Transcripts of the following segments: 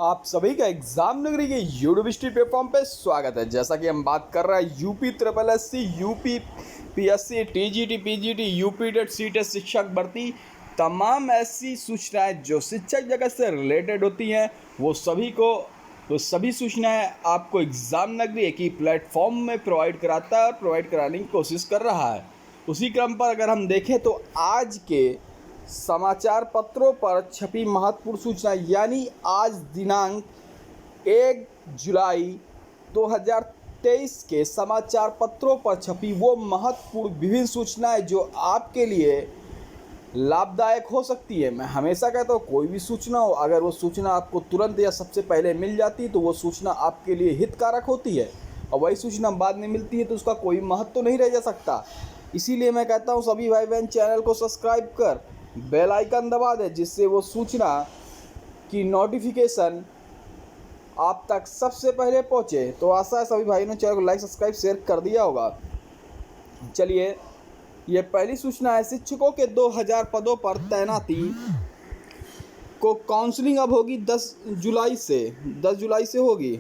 आप सभी का एग्जाम नगरी के यूट्यूब स्ट्रीट प्लेटफॉर्म पे स्वागत है। जैसा कि हम बात कर रहे हैं UP triple S C, UP PSC, TGT, PGT, UP TET, C TET शिक्षक भर्ती, तमाम ऐसी सूचनाएं जो शिक्षक जगत से रिलेटेड होती हैं वो सभी सूचनाएं आपको एग्जाम नगरी एक ही प्लेटफॉर्म में प्रोवाइड कराता है और प्रोवाइड कराने की कोशिश कर रहा है। उसी क्रम पर अगर हम देखें तो आज के समाचार पत्रों पर छपी महत्वपूर्ण सूचना यानी आज दिनांक 1 जुलाई 2023 के समाचार पत्रों पर छपी वो महत्वपूर्ण विभिन्न सूचनाएं जो आपके लिए लाभदायक हो सकती है। मैं हमेशा कहता हूँ कोई भी सूचना हो, अगर वो सूचना आपको तुरंत या सबसे पहले मिल जाती है तो वो सूचना आपके लिए हितकारक होती है, और वही सूचना बाद में मिलती है तो उसका कोई महत्व तो नहीं रह जा सकता। इसीलिए मैं कहता हूँ सभी भाई बहन चैनल को सब्सक्राइब कर बेल आइकन दबा दे, जिससे वो सूचना की नोटिफिकेशन आप तक सबसे पहले पहुँचे। तो आशा है सभी भाइयों ने चैनल को लाइक सब्सक्राइब शेयर कर दिया होगा। चलिए, ये पहली सूचना है, शिक्षकों के 2000 पदों पर तैनाती को काउंसलिंग अब होगी 10 जुलाई से होगी।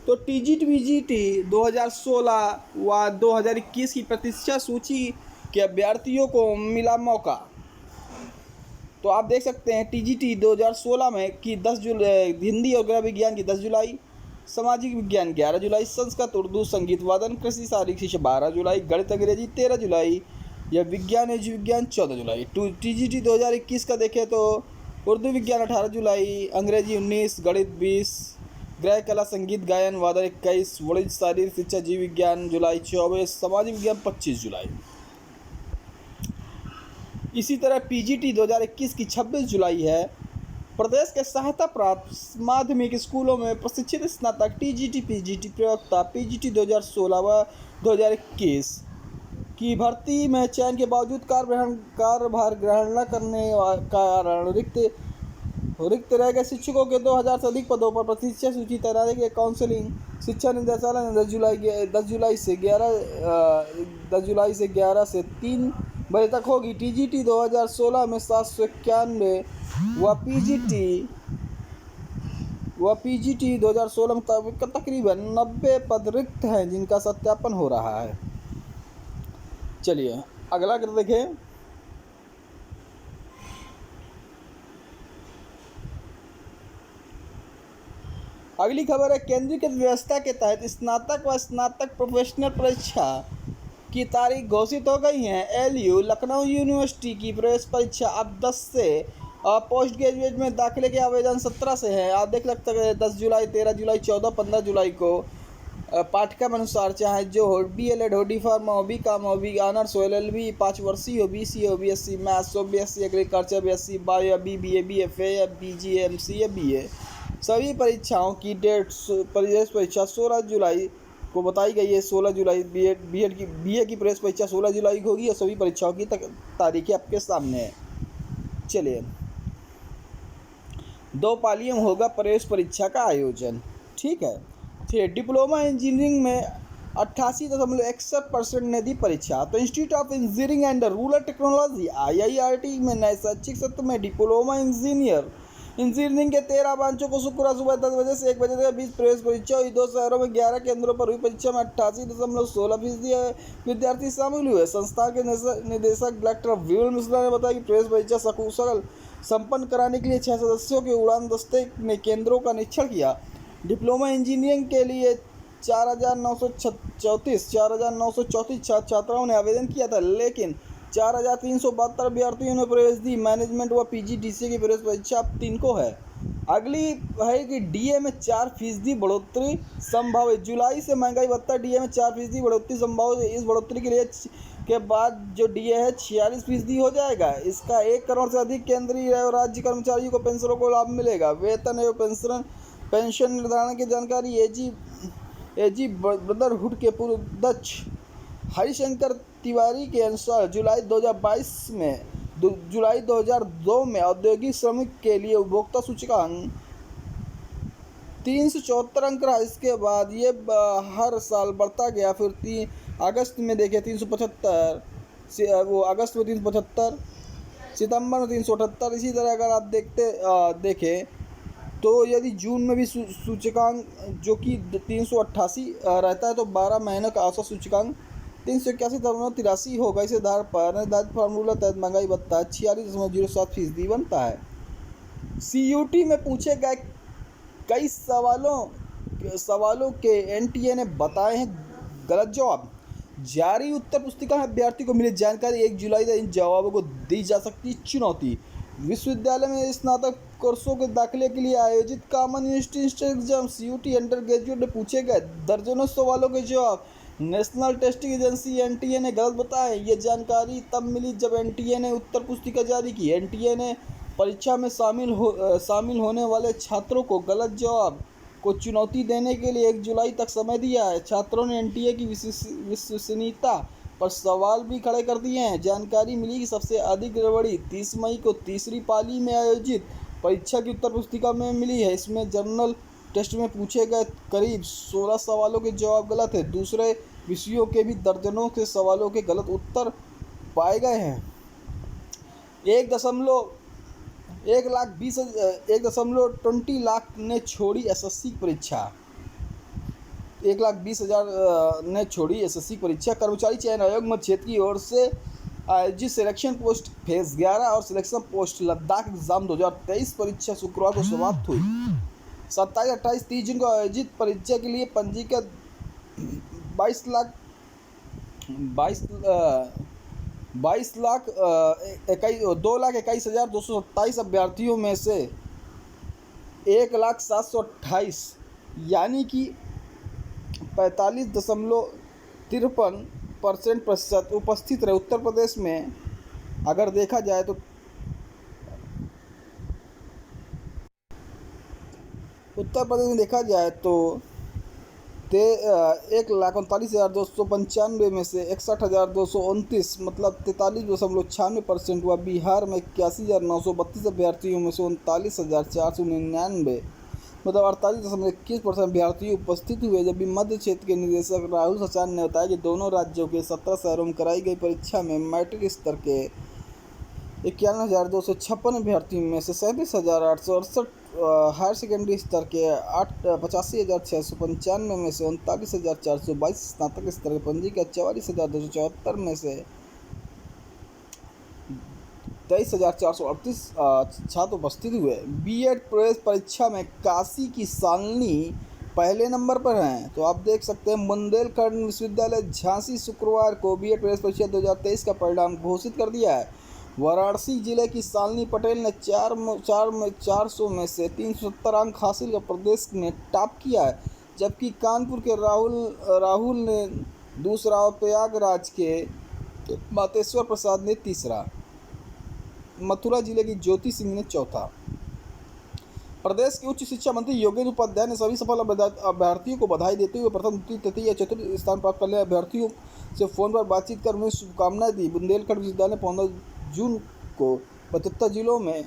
तो टीजीटी पीजीटी 2016 व 2021 की प्रतिशत सूची के अभ्यर्थियों को मिला मौका। तो आप देख सकते हैं टीजीटी 2016 में कि 10 जुलाई हिंदी और गृह विज्ञान की 10 जुलाई, सामाजिक विज्ञान 11 जुलाई, संस्कृत, उर्दू, संगीत, वादन, कृषि, शारीरिक शिक्षा 12 जुलाई, गणित, अंग्रेजी 13 जुलाई, या विज्ञान एवं विज्ञान 14 जुलाई। टीजीटी 2021 का देखें तो उर्दू विज्ञान 18 जुलाई, अंग्रेजी 19, गणित 20, गृह कला, संगीत, गायन, वादन 21, वाणिज्य, शारीरिक शिक्षा, जीव विज्ञान जुलाई 24, सामाजिक विज्ञान 25 जुलाई। इसी तरह पीजीटी 2021 की 26 जुलाई है। प्रदेश के सहायता प्राप्त माध्यमिक स्कूलों में प्रशिक्षित स्नातक टीजीटी पीजीटी प्रवक्ता पीजीटी 2016 व 2021 की भर्ती में चयन के बावजूद कार्यभार ग्रहण न करने कारण रिक्त रह गए शिक्षकों के 2000 से अधिक पदों पर प्रतिशत सूची तैयारी के काउंसलिंग शिक्षा निदेशालय ने 10 जुलाई से 11 से 3 बजे तक होगी। टीजीटी 2016 में 791 व पीजीटी 2016 में तकरीबन 90 पद रिक्त हैं जिनका सत्यापन हो रहा है। चलिए अगला कर देखें। अगली खबर है, केंद्रीकृत व्यवस्था के तहत स्नातक व स्नातक प्रोफेशनल परीक्षा की तारीख घोषित हो गई है। एलयू लखनऊ यूनिवर्सिटी की प्रवेश परीक्षा अब 10 से पोस्ट ग्रेजुएट में दाखिले के आवेदन 17 से है। आप देख सकते हैं 10 जुलाई, 13 जुलाई, 14, 15 जुलाई को पाठ्यक्रम अनुसार चाहे जो हो, BLED हो, डी फार्मा हो, BCom हो, ऑनर्स हो, LLB 5 वर्षीय हो, BCA हो, BSc मैथ्स हो, BSc एग्रीकल्चर, BSc बायो या BBA, BFA या BGA, MCA या BA, सभी परीक्षाओं की डेट प्रवेश परीक्षा 16 जुलाई को बताई गई है। 16 जुलाई BA की प्रवेश परीक्षा 16 जुलाई को होगी और सभी परीक्षाओं की तारीखें आपके सामने है। चलिए, 2 पालियों में होगा प्रवेश परीक्षा का आयोजन। ठीक है। डिप्लोमा इंजीनियरिंग में 88.61% ने दी परीक्षा। तो institute of engineering and rural technology IIRT में नए शैक्षिक सत्र में डिप्लोमा इंजीनियरिंग के 13 ब्रांचों को शुक्रवार सुबह 10 बजे से 1 बजे के बीच प्रवेश परीक्षा हुई। 2 शहरों में 11 केंद्रों पर हुई परीक्षा में 88.16% विद्यार्थी शामिल हुए। संस्थान के निदेशक डॉक्टर विपुल मिश्रा ने बताया कि प्रवेश परीक्षा सकुशल संपन्न कराने के लिए 6 सदस्यों के उड़ान दस्ते ने केंद्रों का निरीक्षण किया। डिप्लोमा इंजीनियरिंग के लिए 4,934 छात्राओं ने आवेदन किया था, लेकिन 4,372 अभ्यर्थियों ने प्रवेश दी। मैनेजमेंट व PGDCA की प्रवेश परीक्षा अब 3 को है। अगली है कि DA में 4% बढ़ोतरी संभव है। जुलाई से महंगाई भत्ता DA में 4% बढ़ोतरी संभव है। इस बढ़ोतरी के लिए के बाद जो DA है 46% हो जाएगा। इसका 1 करोड़ से अधिक केंद्रीय और राज्य कर्मचारियों को पेंशनों को लाभ मिलेगा। वेतन एवं पेंशन निर्धारण की जानकारी एजी ब्रदरहुड के पूर्व अध्यक्ष हरिशंकर तिवारी के अनुसार जुलाई 2002 में औद्योगिक श्रमिक के लिए उपभोक्ता सूचकांक 374 अंक रहा। इसके बाद ये हर साल बढ़ता गया। फिर अगस्त में देखें 375, अगस्त में 375, सितंबर में 378। इसी तरह अगर आप देखें तो यदि जून में भी सूचकांक जो कि 388 रहता है तो 12 महीनों का औसत सूचकांक 381.83 होगा। इस आधार पर निर्धारित फार्मूला तहत महंगाई भत्ता 46.07% बनता है। CUT में पूछे गए कई सवालों के NTA ने बताए हैं गलत जवाब। जारी उत्तर पुस्तिका में अभ्यर्थी को मिली जानकारी 1 जुलाई तक इन जवाबों को दी जा सकती है चुनौती। विश्वविद्यालय में स्नातक कोर्सों के दाखिले के लिए आयोजित common university exam CUT under graduate में पूछे गए दर्जनों सवालों के जवाब नेशनल टेस्टिंग एजेंसी NTA ने गलत बताए। ये जानकारी तब मिली जब NTA ने उत्तर पुस्तिका जारी की। NTA ने परीक्षा में शामिल होने वाले छात्रों को गलत जवाब को चुनौती देने के लिए 1 जुलाई तक समय दिया है। छात्रों ने NTA की विश्वसनीयता पर सवाल भी खड़े कर दिए हैं। जानकारी मिली कि सबसे अधिक गड़बड़ी 30 मई को तीसरी पाली में आयोजित परीक्षा की उत्तर पुस्तिका में मिली है। इसमें जनरल टेस्ट में पूछे गए करीब 16 सवालों के जवाब गलत है। दूसरे विषयों के भी दर्जनों के सवालों के गलत उत्तर पाए गए हैं। 1.20 लाख ने छोड़ी SSC परीक्षा। 1,20,000 ने छोड़ी SSC परीक्षा। कर्मचारी चयन आयोग मध्य क्षेत्र की ओर से आयोजित सिलेक्शन पोस्ट फेज 11 और सिलेक्शन पोस्ट लद्दाख एग्जाम 2023 परीक्षा शुक्रवार को समाप्त हुई। 27, 28, 30 जून को आयोजित परीक्षा के लिए पंजीकृत 2,21,227 अभ्यर्थियों में से 1,0728 यानी कि 45.53% उपस्थित रहे। उत्तर प्रदेश में अगर देखा जाए तो 1,39,295 में से 61,229 मतलब 43.96% हुआ। बिहार में 81,932 अभ्यर्थियों में से 39,499 मतलब 48.21% अभ्यर्थी उपस्थित हुए। जबकि मध्य क्षेत्र के निदेशक राहुल सचान ने बताया कि दोनों राज्यों के 17 शहरों में कराई गई परीक्षा में मैट्रिक स्तर के 51,256 अभ्यर्थियों में से 37,868, हायर सेकेंडरी स्तर के 85,695 में से 39,422, स्नातक स्तर के पंजीकृत 44,274 में से 23,438 छात्र उपस्थित हुए। B.Ed प्रवेश परीक्षा में काशी की शालिनी पहले नंबर पर हैं। तो आप देख सकते हैं बुंदेलखंड विश्वविद्यालय झांसी शुक्रवार को B.Ed प्रवेश परीक्षा 2023 का परिणाम घोषित कर दिया है। वाराणसी जिले की शालिनी पटेल ने 400 में से 370 अंक हासिल कर प्रदेश में टॉप किया है। जबकि कानपुर के राहुल ने दूसरा और प्रयागराज के मातेश्वर प्रसाद ने तीसरा। मथुरा जिले की ज्योति सिंह ने चौथा। प्रदेश के उच्च शिक्षा मंत्री योगेंद्र उपाध्याय ने सभी सफल अभ्यर्थियों को बधाई देते हुए प्रथम, द्वितीय, तृतीय या चतुर्थ स्थान प्राप्त करने वाले अभ्यर्थियों से फोन पर बातचीत कर उन्हें शुभकामनाएं दी। बुंदेलखंड विश्वविद्यालय 15 जून को 75 जिलों में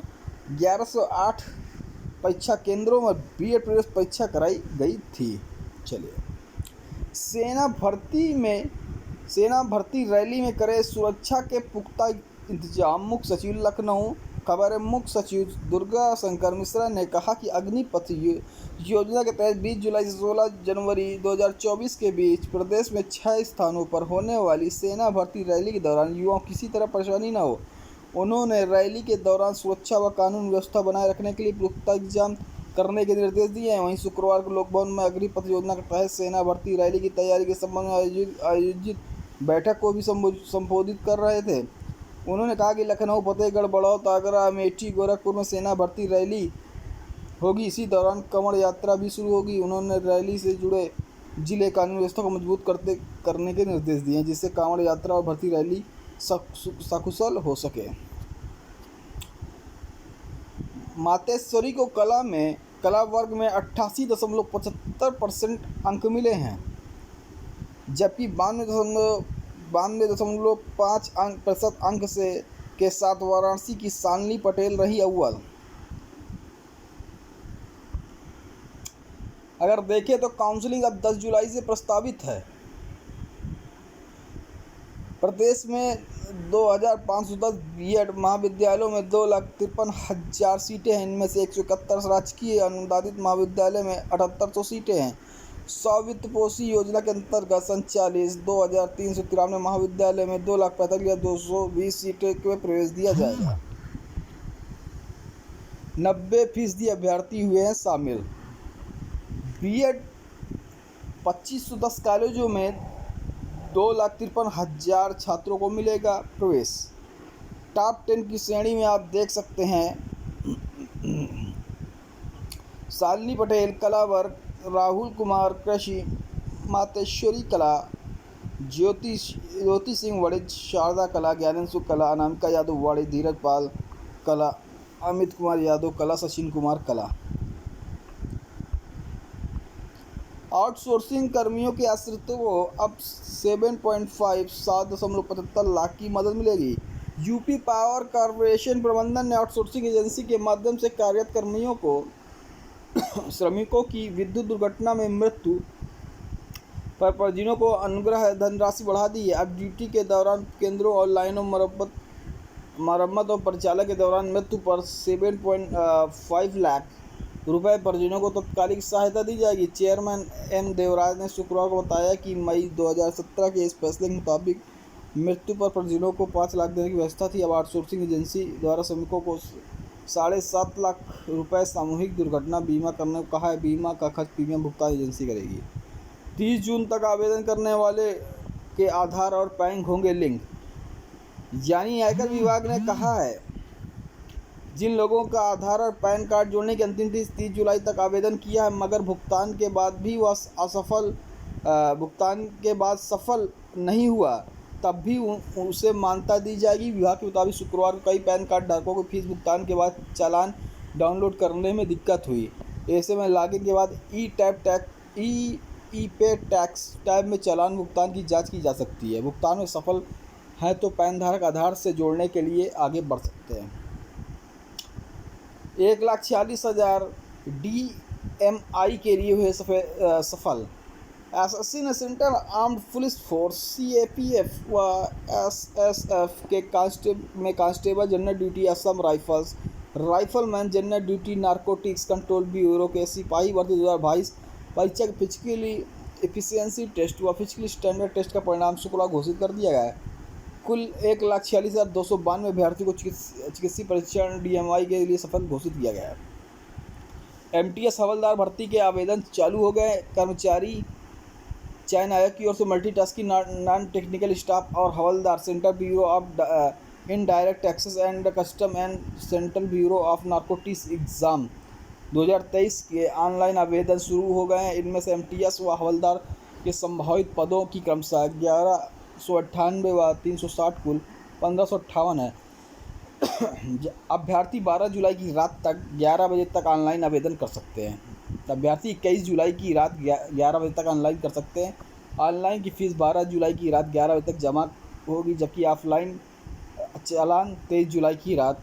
1108 परीक्षा केंद्रों में B.Ed प्रवेश परीक्षा कराई गई थी। चलिए, सेना भर्ती रैली में करे सुरक्षा के पुख्ता इंतजाम। मुख्य सचिव लखनऊ। खबर है, मुख्य सचिव दुर्गा शंकर मिश्रा ने कहा कि अग्निपथ योजना के तहत 20 जुलाई से 16 जनवरी 2024 के बीच प्रदेश में 6 स्थानों पर होने वाली सेना भर्ती रैली के दौरान युवाओं किसी तरह परेशानी न हो। उन्होंने रैली के दौरान सुरक्षा व कानून व्यवस्था बनाए रखने के लिए पुख्ता इंतजाम करने के निर्देश दिए हैं। वहीं शुक्रवार को लोकभवन में अग्निपथ योजना के तहत सेना भर्ती रैली की तैयारी के संबंध में आयोजित बैठक को भी संबोधित कर रहे थे। उन्होंने कहा कि लखनऊ, फतेहगढ़, बड़ौत, आगरा, अमेठी, गोरखपुर में सेना भर्ती रैली होगी। इसी दौरान कमर यात्रा भी शुरू होगी। उन्होंने रैली से जुड़े जिले कानून व्यवस्था को मजबूत करने के निर्देश दिए हैं, जिससे कांवड़ यात्रा और भर्ती रैली सकुशल हो सके। मातेश्वरी को कला वर्ग में 88.75% अंक मिले हैं, जबकि 92.5% अंक के साथ वाराणसी की शालिनी पटेल रही अव्वल। अगर देखें तो काउंसलिंग अब 10 जुलाई से प्रस्तावित है। प्रदेश में 2510 बीएड महाविद्यालयों में 2,53,000 सीटें हैं। इनमें से 171 राजकीय अनुदानित महाविद्यालय में 7,800 सीटें हैं। 100 वित्त पोषी योजना के अंतर्गत संचालित 2,393 महाविद्यालय में 2,45,220 सीटें में प्रवेश दिया जाएगा। 90% अभ्यर्थी हुए हैं शामिल। बीएड 2510 कॉलेजों में 2,53,000 छात्रों को मिलेगा प्रवेश। टॉप 10 की श्रेणी में आप देख सकते हैं शालिनी पटेल कला वर्ग, राहुल कुमार कृषि, मातेश्वरी कला, ज्योति सिंह वाणिज्य, शारदा कला, ज्ञानेंदु कला, अनामिका यादव वाणिज्य, धीरज पाल कला, अमित कुमार यादव कला, सचिन कुमार कला। आउटसोर्सिंग कर्मियों के आश्रितों को अब 7.75 लाख की मदद मिलेगी। यूपी पावर कॉर्पोरेशन प्रबंधन ने आउटसोर्सिंग एजेंसी के माध्यम से कार्यरत कर्मियों को श्रमिकों की विद्युत दुर्घटना में मृत्यु पर परिजनों को अनुग्रह धनराशि बढ़ा दी है। अब ड्यूटी के दौरान केंद्रों और लाइनों मरम्मत और परिचालन के दौरान मृत्यु पर 7.5 लाख रुपए परिजनों को तत्कालिक सहायता दी जाएगी। चेयरमैन एम देवराज ने शुक्रवार को बताया कि मई 2017 के इस फैसले के मुताबिक मृत्यु पर परिजनों को 5 लाख देने की व्यवस्था थी। अब आउटसोर्सिंग एजेंसी द्वारा श्रमिकों को 7.5 लाख रुपए सामूहिक दुर्घटना बीमा करने को कहा है। बीमा का खर्च प्रीमियम भुगतान एजेंसी करेगी। 30 जून तक आवेदन करने वाले के आधार और पैन होंगे लिंक। यानी आयकर विभाग ने कहा है जिन लोगों का आधार और पैन कार्ड जोड़ने की अंतिम तिथि 30 जुलाई तक आवेदन किया है मगर भुगतान के बाद सफल नहीं हुआ तब भी उसे मान्यता दी जाएगी। विभाग के मुताबिक शुक्रवार को कई पैन कार्ड धारकों को फीस भुगतान के बाद चालान डाउनलोड करने में दिक्कत हुई। ऐसे में लॉगिन के बाद ई पे टैक्स टैब में चालान भुगतान की जांच की जा सकती है। भुगतान में सफल है तो पैन धारक आधार से जोड़ने के लिए आगे बढ़ सकते हैं। 1,46,000 DMI के लिए हुए सफल। एसएससी ने central armed police force CAPF व SSF के constable general duty Assam rifles, rifleman general duty narcotics control bureau के सिपाही भर्ती 2022 परीक्षा के फिजिकली एफिशिएंसी टेस्ट व फिजिकली स्टैंडर्ड टेस्ट का परिणाम शुक्रवार घोषित कर दिया गया है। कुल 1,46,292 अभ्यर्थियों को चिकित्सीय परीक्षण DMI के लिए सफल घोषित किया गया है। MTS हवलदार भर्ती के आवेदन चालू हो गए। कर्मचारी चयन आयोग की ओर से मल्टीटास्किंग नॉन टेक्निकल स्टाफ और havildar central bureau of indirect taxes and custom and central bureau of narcotics exam 2023 के ऑनलाइन आवेदन शुरू हो गए हैं। इनमें से MTS व हवलदार के संभावित पदों की क्रमशः 1198 व 360 कुल 1558 है। अभ्यर्थी 12 जुलाई की रात तक 11 बजे तक ऑनलाइन आवेदन कर सकते हैं। अभ्यर्थी 21 जुलाई की रात 11 बजे तक ऑनलाइन कर सकते हैं। ऑनलाइन की फ़ीस 12 जुलाई की रात 11 बजे तक जमा होगी, जबकि ऑफलाइन चालान 23 जुलाई की रात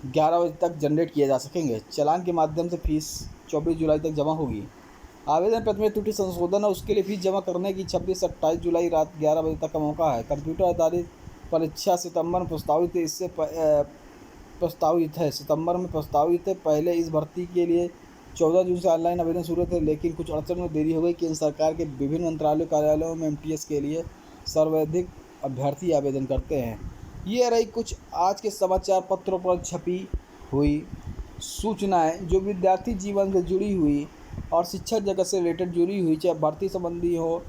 11 बजे तक जनरेट किए जा सकेंगे। चालान के माध्यम से फ़ीस 24 जुलाई तक जमा होगी। आवेदन पत्र में त्रुटि संशोधन है, उसके लिए फ़ीस जमा करने की 26 से 28 जुलाई रात 11 बजे तक का मौका है। कंप्यूटर आधारित परीक्षा सितंबर में प्रस्तावित है। सितंबर में प्रस्तावित है। पहले इस भर्ती के लिए 14 जून से ऑनलाइन आवेदन शुरू थे, लेकिन कुछ अड़चन में देरी हो गई। केंद्र सरकार के विभिन्न मंत्रालयों कार्यालयों में MTS के लिए सर्वाधिक अभ्यर्थी आवेदन करते हैं। ये रही कुछ आज के समाचार पत्रों पर छपी हुई सूचनाएं जो विद्यार्थी जीवन से जुड़ी हुई और शिक्षा जगत से रिलेटेड जुड़ी हुई, चाहे भर्ती संबंधी हो,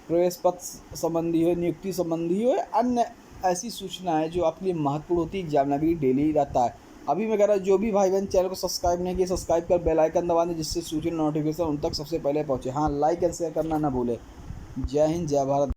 प्रवेश पत्र संबंधी हो, नियुक्ति संबंधी हो, अन्य ऐसी सूचनाएं जो आपके लिए महत्वपूर्ण होती है। एग्जाम नगरी डेली रहता है। अभी मैं कह रहा हूँ जो भी भाई बहन चैनल को सब्सक्राइब नहीं किया सब्सक्राइब कर बेल आइकन दबा दें, जिससे सूचना नोटिफिकेशन उन तक सबसे पहले पहुँचे। हाँ, लाइक एंड शेयर करना ना भूलें। जय हिंद, जय भारत।